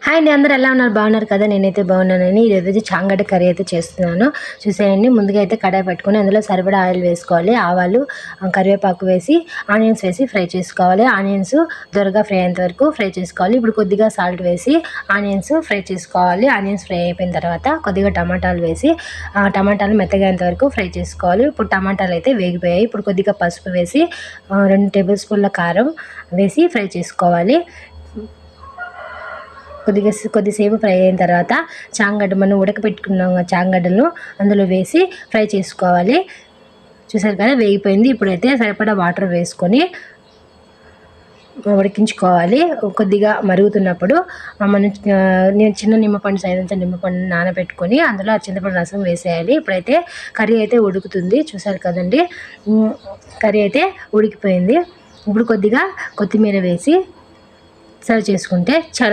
Hi అండి, అందరూ ఎలా ఉన్నారు? బాగున్నారు కదా? నేనైతే బాగున్నానని ఈరోజు చాంగడ్డ కర్రీ అయితే చేస్తున్నాను. చూసేయండి, ముందుగా అయితే కడాయి పెట్టుకొని అందులో సరిపడా ఆయిల్ వేసుకోవాలి. ఆవాలు, కరివేపాకు వేసి ఆనియన్స్ వేసి ఫ్రై చేసుకోవాలి. ఆనియన్స్ త్వరగా ఫ్రై అయ్యేంత వరకు ఫ్రై చేసుకోవాలి. ఇప్పుడు కొద్దిగా సాల్ట్ వేసి ఆనియన్స్ ఫ్రై చేసుకోవాలి. ఆనియన్స్ ఫ్రై అయిపోయిన తర్వాత కొద్దిగా టమాటాలు వేసి టమాటాలు మెత్తగా అయ్యేంత వరకు ఫ్రై చేసుకోవాలి. ఇప్పుడు టమాటాలు అయితే వేగిపోయాయి. ఇప్పుడు కొద్దిగా పసుపు వేసి 2 టేబుల్ స్పూన్ల కారం వేసి ఫ్రై చేసుకోవాలి. కొద్దిసేపు ఫ్రై అయిన తర్వాత చాంగడ్డ మనం ఉడకపెట్టుకున్నాం చాంగడ్డలను అందులో వేసి ఫ్రై చేసుకోవాలి. చూసారు కదా, వేగిపోయింది. ఇప్పుడైతే సరిపడా వాటర్ వేసుకొని ఉడికించుకోవాలి. కొద్దిగా మరుగుతున్నప్పుడు నేను చిన్న నిమ్మపండు సైజ్ అంతా నిమ్మపండు నానబెట్టుకొని అందులో ఆ చింతపండు రసం వేసేయాలి. ఇప్పుడైతే కర్రీ అయితే ఉడుకుతుంది. చూసారు కదండి, కర్రీ అయితే ఉడికిపోయింది. ఇప్పుడు కొద్దిగా కొత్తిమీర వేసి సర్వ్ చేసుకుంటే చాలా